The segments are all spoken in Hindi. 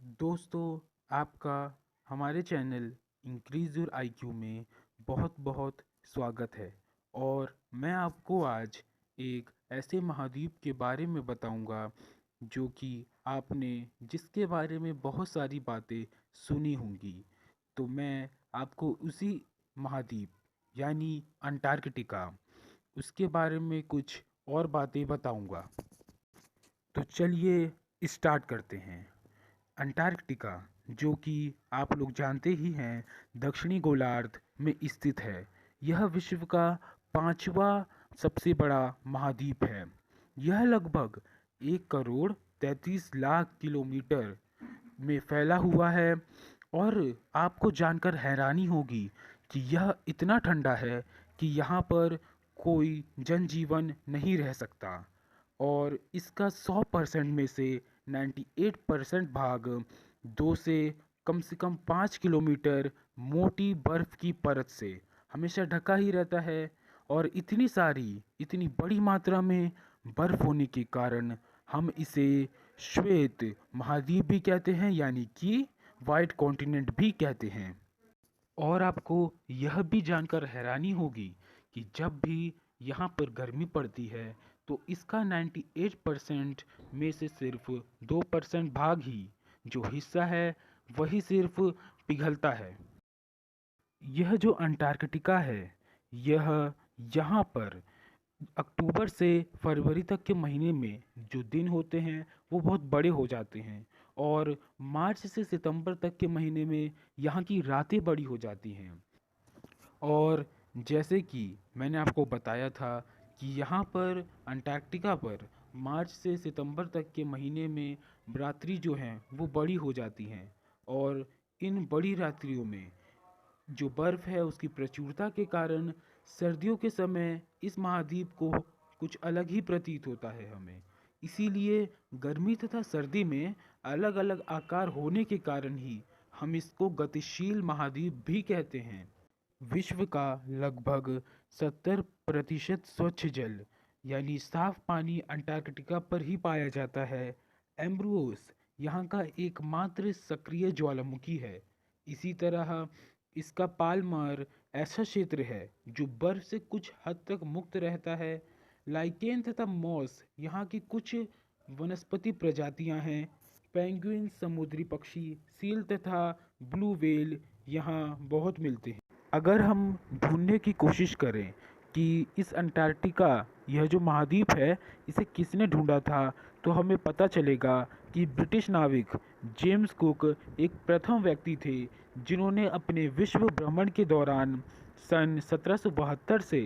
दोस्तों, आपका हमारे चैनल इंक्रीज़ योर आईक्यू में बहुत बहुत स्वागत है। और मैं आपको आज एक ऐसे महाद्वीप के बारे में बताऊंगा जो कि आपने जिसके बारे में बहुत सारी बातें सुनी होंगी। तो मैं आपको उसी महाद्वीप यानी अंटार्कटिका उसके बारे में कुछ और बातें बताऊंगा। तो चलिए स्टार्ट करते हैं। अंटार्कटिका, जो कि आप लोग जानते ही हैं, दक्षिणी गोलार्ध में स्थित है। यह विश्व का पांचवा सबसे बड़ा महाद्वीप है। यह लगभग 1 करोड़ 33 लाख किलोमीटर में फैला हुआ है। और आपको जानकर हैरानी होगी कि यह इतना ठंडा है कि यहाँ पर कोई जनजीवन नहीं रह सकता। और इसका 100% में से 98% भाग 2 से कम 5 किलोमीटर मोटी बर्फ की परत से हमेशा ढका ही रहता है। और इतनी बड़ी मात्रा में बर्फ होने के कारण हम इसे श्वेत महाद्वीप भी कहते हैं, यानी कि वाइट कॉन्टिनेंट भी कहते हैं। और आपको यह भी जानकर हैरानी होगी कि जब भी यहाँ पर गर्मी पड़ती है तो इसका 98% में से सिर्फ 2% भाग ही जो हिस्सा है वही सिर्फ पिघलता है। यह जो अंटार्कटिका है, यह यहाँ पर अक्टूबर से फरवरी तक के महीने में जो दिन होते हैं वो बहुत बड़े हो जाते हैं। और मार्च से सितंबर तक के महीने में यहाँ की रातें बड़ी हो जाती हैं। और जैसे कि मैंने आपको बताया था कि यहाँ पर अंटार्कटिका पर मार्च से सितंबर तक के महीने में रात्रि जो हैं वो बड़ी हो जाती हैं। और इन बड़ी रात्रियों में जो बर्फ़ है उसकी प्रचुरता के कारण सर्दियों के समय इस महाद्वीप को कुछ अलग ही प्रतीत होता है हमें। इसीलिए गर्मी तथा सर्दी में अलग अलग आकार होने के कारण ही हम इसको गतिशील महाद्वीप भी कहते हैं। विश्व का लगभग 70% स्वच्छ जल यानी साफ पानी अंटार्कटिका पर ही पाया जाता है। एम्ब्रोस यहाँ का एकमात्र सक्रिय ज्वालामुखी है। इसी तरह इसका पालमर ऐसा क्षेत्र है जो बर्फ से कुछ हद तक मुक्त रहता है। लाइकेन तथा मॉस यहाँ की कुछ वनस्पति प्रजातियाँ हैं। पेंगुइन, समुद्री पक्षी, सील तथा ब्लू व्हेल यहाँ बहुत मिलते हैं। अगर हम ढूंढने की कोशिश करें कि इस अंटार्कटिका, यह जो महाद्वीप है, इसे किसने ढूंढा था, तो हमें पता चलेगा कि ब्रिटिश नाविक जेम्स कुक एक प्रथम व्यक्ति थे जिन्होंने अपने विश्व भ्रमण के दौरान सन 1772 से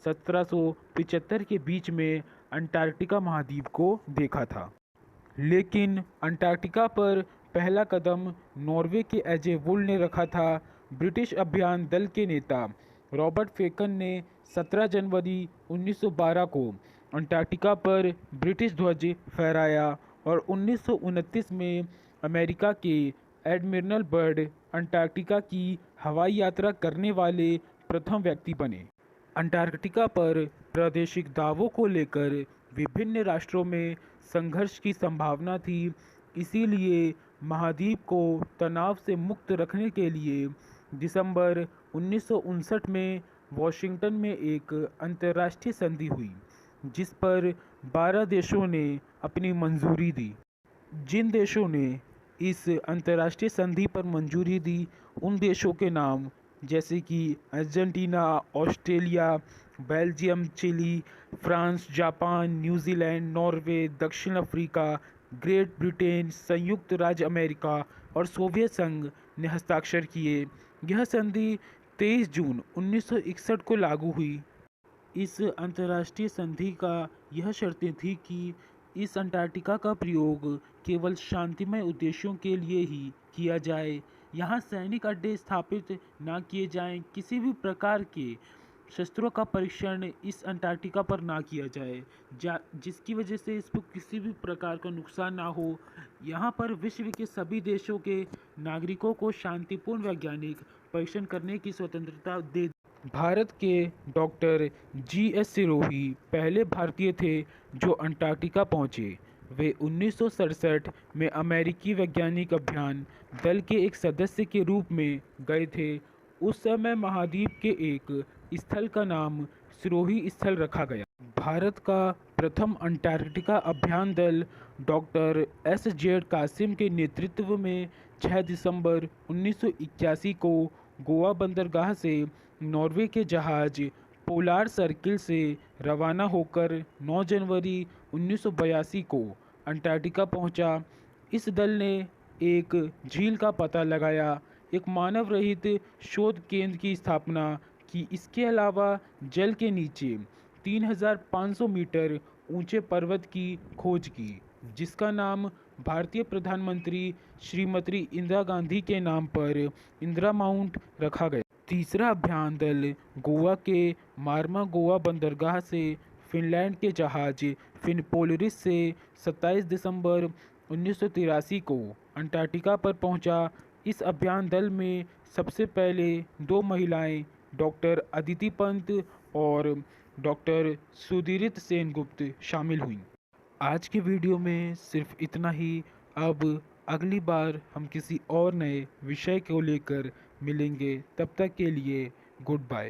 1775 के बीच में अंटार्कटिका महाद्वीप को देखा था। लेकिन अंटार्कटिका पर पहला कदम नॉर्वे के एजे वुल ने रखा था। ब्रिटिश अभियान दल के नेता रॉबर्ट फेकन ने 17 जनवरी 1912 को अंटार्कटिका पर ब्रिटिश ध्वज फहराया। और 1929 में अमेरिका के एडमिरल बर्ड अंटार्कटिका की हवाई यात्रा करने वाले प्रथम व्यक्ति बने। अंटार्कटिका पर प्रादेशिक दावों को लेकर विभिन्न राष्ट्रों में संघर्ष की संभावना थी। इसीलिए महाद्वीप को तनाव से मुक्त रखने के लिए दिसंबर 1959 में वॉशिंगटन में एक अंतर्राष्ट्रीय संधि हुई जिस पर 12 देशों ने अपनी मंजूरी दी। जिन देशों ने इस अंतर्राष्ट्रीय संधि पर मंजूरी दी उन देशों के नाम जैसे कि Argentina, Australia, Belgium, Chile, France, Japan, New Zealand, Norway, दक्षिण अफ्रीका, ग्रेट ब्रिटेन, संयुक्त राज्य अमेरिका और सोवियत संघ ने हस्ताक्षर किए। यह संधि 23 जून 1961 को लागू हुई। इस अंतर्राष्ट्रीय संधि का यह शर्तें थी कि इस अंटार्कटिका का प्रयोग केवल शांतिमय उद्देश्यों के लिए ही किया जाए। यहाँ सैनिक अड्डे स्थापित ना किए जाएं, किसी भी प्रकार के शस्त्रों का परीक्षण इस अंटार्कटिका पर ना किया जाए जिसकी वजह से इसको किसी भी प्रकार का नुकसान ना हो। यहाँ पर विश्व के सभी देशों के नागरिकों को शांतिपूर्ण वैज्ञानिक परीक्षण करने की स्वतंत्रता दे। भारत के डॉक्टर जी एस सिरोही पहले भारतीय थे जो अंटार्कटिका पहुँचे। वे 1967 में अमेरिकी वैज्ञानिक अभियान दल के एक सदस्य के रूप में गए थे। उस समय महाद्वीप के एक स्थल का नाम सिरोही स्थल रखा गया। भारत का प्रथम अंटार्कटिका अभियान दल डॉक्टर एस.जेड. कासिम के नेतृत्व में 6 दिसंबर 1981 को गोवा बंदरगाह से नॉर्वे के जहाज पोलार सर्किल से रवाना होकर 9 जनवरी 1982 को अंटार्कटिका पहुंचा। इस दल ने एक झील का पता लगाया, एक मानव रहित शोध केंद्र की स्थापना की। इसके अलावा जल के नीचे 3,500 मीटर ऊंचे पर्वत की खोज की, जिसका नाम भारतीय प्रधानमंत्री श्रीमती इंदिरा गांधी के नाम पर इंदिरा माउंट रखा गया। तीसरा अभियान दल गोवा के मार्मागोवा बंदरगाह से फिनलैंड के जहाज फिनपोलरिस से 27 दिसंबर 1983 को अंटार्कटिका पर पहुंचा। इस अभियान दल में सबसे पहले 2 महिलाएं डॉक्टर अदिति पंत और डॉक्टर सुधीरित सेनगुप्त शामिल हुईं। आज के वीडियो में सिर्फ इतना ही। अब अगली बार हम किसी और नए विषय को लेकर मिलेंगे। तब तक के लिए गुड बाय।